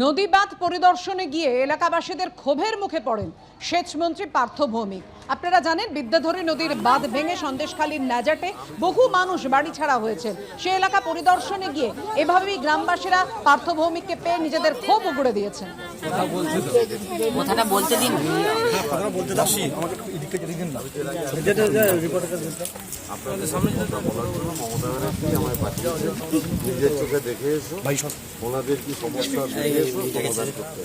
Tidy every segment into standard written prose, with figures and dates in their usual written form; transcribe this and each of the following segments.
নদী বাঁধ পরিদর্শনে গিয়ে এলাকাবাসীদের ক্ষোভের মুখে পড়েন সেচমন্ত্রী পার্থ ভৌমিক। আপনারা জানেন বিদ্যাধরী নদীর বাঁধ ভেঙে সন্দেশখালীর নাজাটে বহু মানুষ বাড়ি ছাড়া হয়েছেন। সে এলাকা পরিদর্শনে গিয়ে এভাবেই গ্রামবাসীরা পার্থ ভৌমিককে পেয়ে নিজেদের ক্ষোভ উগড়ে দিয়েছেন। কথাটা বলতে দিন। আপনাদের সামনে মমতা ব্যানার্জি আমায় পাঠিয়েছে, নিজের চোখে দেখে এসো, ওনাদের কি সমস্যা দেখে এসো, সমাধান করতে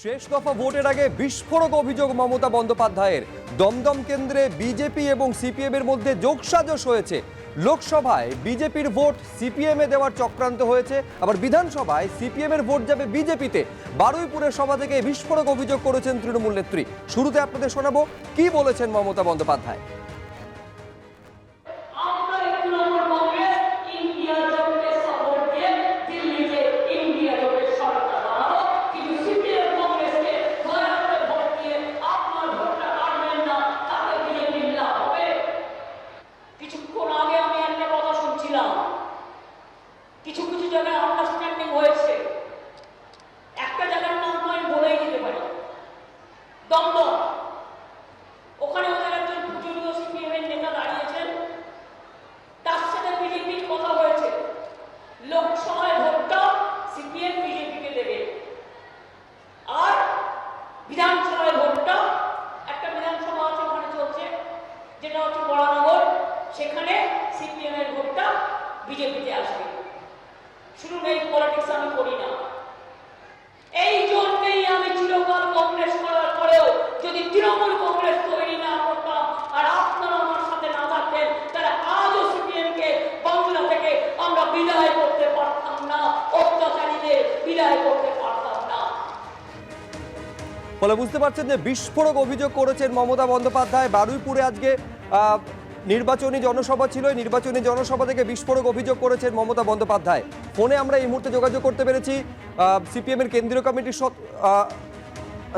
শেষ দফা ভোটের আগে বিস্ফোরক অভিযোগ মমতা বন্দ্যোপাধ্যায়ের। দমদম কেন্দ্রে বিজেপি এবং সিপিএম এর মধ্যে যোগসাজশ হয়েছে। লোকসভায় বিজেপির ভোট সিপিএম এ দেওয়ার চক্রান্ত হয়েছে, আবার বিধানসভায় সিপিএম এর ভোট যাবে বিজেপিতে। বারুইপুরের সভা থেকে বিস্ফোরক অভিযোগ করেছেন তৃণমূল নেত্রী। শুরুতে আপনাদের শোনাবো কি বলেছেন মমতা বন্দ্যোপাধ্যায়। কিছু কিছু জায়গায় আন্ডারস্ট্যান্ডিং হয়েছে। একটা জায়গার নাম তো আমি বলেই দিতে পারি, দমদম। ওখানে ওদের একজন পূজনীয় সিপিএম এর নেতা দাঁড়িয়েছেন, তার সাথে বিজেপির কথা হয়েছে, লোকসভায় ভোটটা সিপিএম বিজেপিকে দেবে, আর বিধানসভায় ভোটটা একটা বিধানসভা আছে ওখানে চলছে, যেটা হচ্ছে বরানগর, সেখানে সিপিএম এর ভোটটা বিজেপিতে আসবে। শুনুন, এই পলিটিক্স আমি করি না। এই জন্যই আমি চিরকাল কংগ্রেস করার পরেও যদি তৃণমূল কংগ্রেস তৈরি না করতাম আর আপনারা আমার সাথে না থাকতেন, তাহলে আজও সিপিএম কে বাংলা থেকে আমরা বিদায় করতে পারতাম না, অত্যাচারীদের বিদায় করতে পারতাম না। ফলে বুঝতে পারছেন যে বিস্ফোরক অভিযোগ করেছেন মমতা বন্দ্যোপাধ্যায়। বারুইপুরে আজকে নির্বাচনী জনসভা ছিল, নির্বাচনী জনসভা থেকে বিস্ফোরক অভিযোগ করেছেন মমতা বন্দ্যোপাধ্যায়। ফোনে আমরা এই মুহূর্তে যোগাযোগ করতে পেরেছি সিপিএম এর কেন্দ্রীয় কমিটির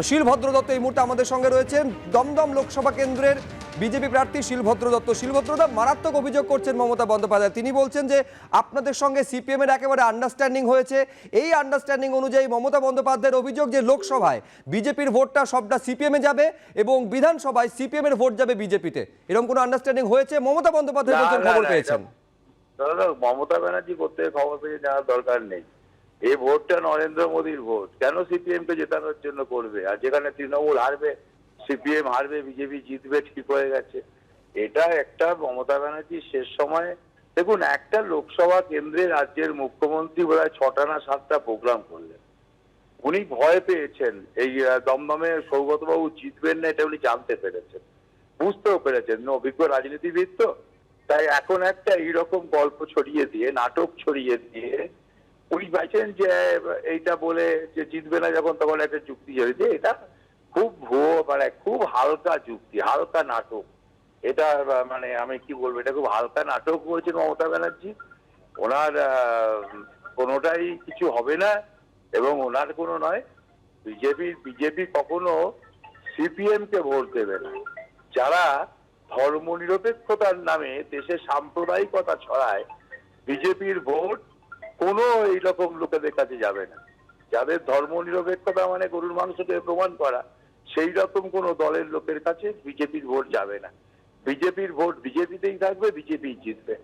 শিলভদ্র দত্ত এই মুহূর্তে আমাদের সঙ্গে রয়েছেন। দমদম লোকসভা কেন্দ্রের বিজেপি প্রার্থী শিলভদ্র দত্ত। শিলভদ্রদা, মারাত্মক অভিযোগ করছেন মমতা বন্দ্যোপাধ্যায়। তিনি বলছেন যে আপনাদের সঙ্গে সিপিএম এর একেবারে আন্ডারস্ট্যান্ডিং হয়েছে। এই আন্ডারস্ট্যান্ডিং অনুযায়ী মমতা বন্দ্যোপাধ্যায়ের অভিযোগ যে লোকসভায় বিজেপির ভোটটা সবটা সিপিএম এ যাবে এবং বিধানসভায় সিপিএম এর ভোট যাবে বিজেপিতে। এরকম কোনো আন্ডারস্ট্যান্ডিং হয়েছে? মমতা বন্দ্যোপাধ্যায় বলছেন খবর পেয়েছেন। মমতা ব্যানার্জি করতে খবর পেয়ে যাওয়ার দরকার নেই। এই ভোটটা নরেন্দ্র মোদীর ভোট, কেন সিপিএম কে জেতানোর জন্য করবে? আর যেখানে তৃণমূল হারবে, সিপিএম হারবে, বিজেপি জিতবে, ঠিক হয়ে গেছে। এটা একটা মমতা ব্যানার্জির শেষ সময়ে। দেখুন, একটা লোকসভা কেন্দ্রে রাজ্যের মুখ্যমন্ত্রী বোধহয় 6টা না 7টা প্রোগ্রাম করলেন। উনি ভয় পেয়েছেন, এই দমদমে সৌগতবাবু জিতবেন না, এটা উনি জানতে পেরেছেন, বুঝতেও পেরেছেন। অভিজ্ঞ রাজনীতিবিদ তো, তাই এখন একটা এইরকম গল্প ছড়িয়ে দিয়ে, নাটক ছড়িয়ে দিয়ে উনি চাইছেন যে এইটা বলে যে জিতবে না যখন, তখন একটা যুক্তি জড়িয়ে। এটা খুব ভুয়ো, মানে খুব হালকা যুক্তি, হালকা নাটক। এটা মানে আমি কি বলবো, এটা খুব হালকা নাটক বলছেন মমতা ব্যানার্জি। ওনার কোনোটাই কিছু হবে না এবং ওনার কোনো নয়। বিজেপি কখনো সিপিএম কে ভোট দেবে না। যারা ধর্মনিরপেক্ষতার নামে দেশে সাম্প্রদায়িকতা ছড়ায়, বিজেপির ভোট কোনো এইরকম লোকেদের কাছে যাবে না। যাদের ধর্মনিরপেক্ষতা মানে গরুর মাংসকে প্রমাণ করা, সেই রকম কোন দলের লোকের কাছে বিজেপির ভোট যাবে না। বিজেপির ভোট বিজেপিতেই থাকবে, বিজেপি জিতবে।